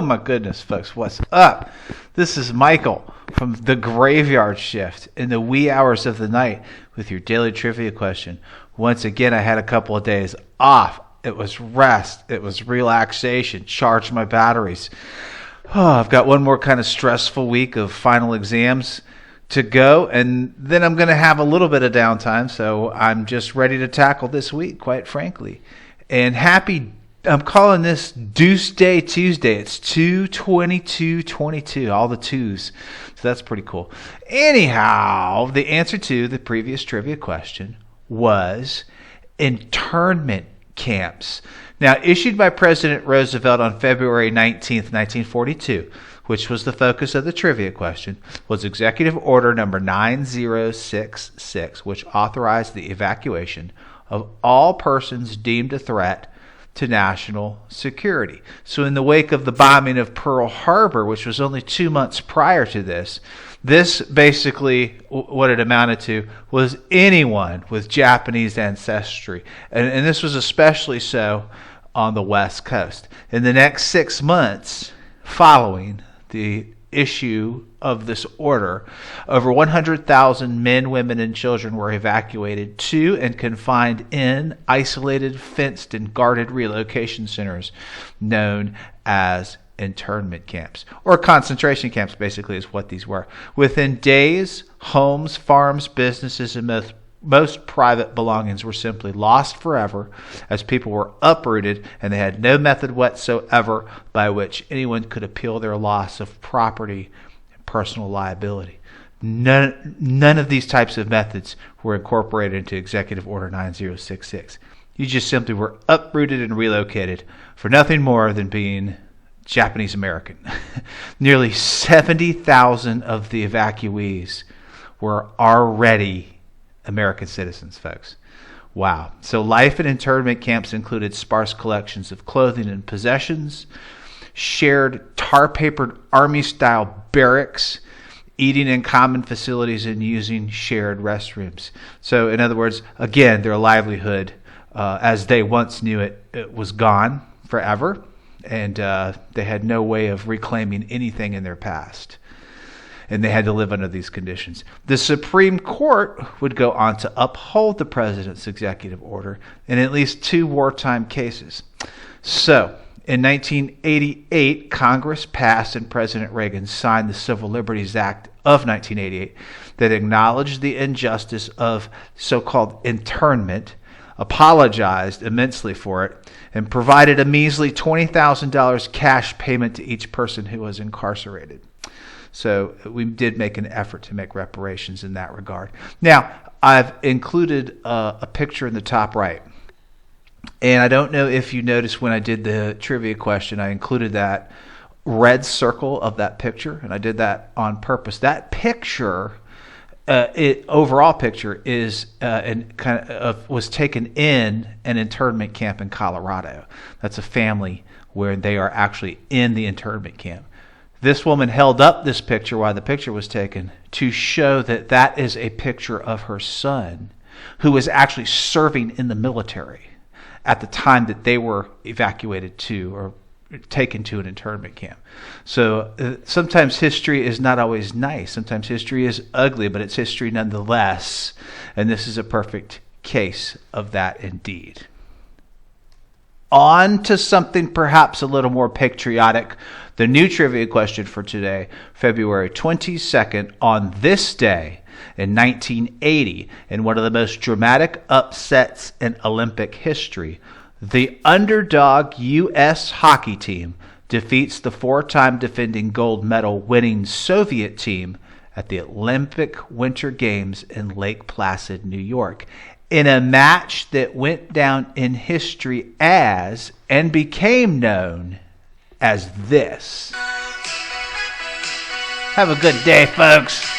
my goodness, folks, what's up? This is Michael from The Graveyard Shift in the wee hours of the night with your daily trivia question. Once again, I had a couple of days off. It was rest. It was relaxation. Charge my batteries. I've got one more kind of stressful week of final exams to go, and then I'm going to have a little bit of downtime, so I'm just ready to tackle this week, quite frankly. And I'm calling this Deuce Day Tuesday. It's 2/22/22, all the twos. So that's pretty cool. Anyhow, the answer to the previous trivia question was internment camps. Now, issued by President Roosevelt on February 19th, 1942, which was the focus of the trivia question, was Executive Order number 9066, which authorized the evacuation of all persons deemed a threat to national security. So in the wake of the bombing of Pearl Harbor, which was only 2 months prior to this basically, what it amounted to was anyone with Japanese ancestry. And this was especially so on the West Coast. In the next 6 months following the issue of this order, over 100,000 men, women, and children were evacuated to and confined in isolated, fenced, and guarded relocation centers known as internment camps, or concentration camps, basically, is what these were. Within days, homes, farms, businesses, and most private belongings were simply lost forever, as people were uprooted and they had no method whatsoever by which anyone could appeal their loss of property and personal liability. None of these types of methods were incorporated into Executive Order 9066. You just simply were uprooted and relocated for nothing more than being Japanese American. Nearly 70,000 of the evacuees were already American citizens, folks. Wow. So life in internment camps included sparse collections of clothing and possessions, shared tar-papered army-style barracks, eating in common facilities, and using shared restrooms. So in other words, again, their livelihood, as they once knew it was gone forever, and they had no way of reclaiming anything in their past. And they had to live under these conditions. The Supreme Court would go on to uphold the president's executive order in at least 2 wartime cases. So, in 1988, Congress passed and President Reagan signed the Civil Liberties Act of 1988 that acknowledged the injustice of so-called internment, apologized immensely for it, and provided a measly $20,000 cash payment to each person who was incarcerated. So we did make an effort to make reparations in that regard. Now, I've included a picture in the top right. And I don't know if you noticed when I did the trivia question, I included that red circle of that picture, and I did that on purpose. That picture, overall picture, is was taken in an internment camp in Colorado. That's a family where they are actually in the internment camp. This woman held up this picture while the picture was taken to show that that is a picture of her son, who was actually serving in the military at the time that they were evacuated to or taken to an internment camp. So sometimes history is not always nice. Sometimes history is ugly, but it's history nonetheless. And this is a perfect case of that indeed. On to something perhaps a little more patriotic. The new trivia question for today, February 22nd, on this day in 1980, in one of the most dramatic upsets in Olympic history, the underdog U.S. hockey team defeats the 4-time defending gold medal winning Soviet team at the Olympic Winter Games in Lake Placid, New York, in a match that went down in history as, and became known as this. Have a good day, folks.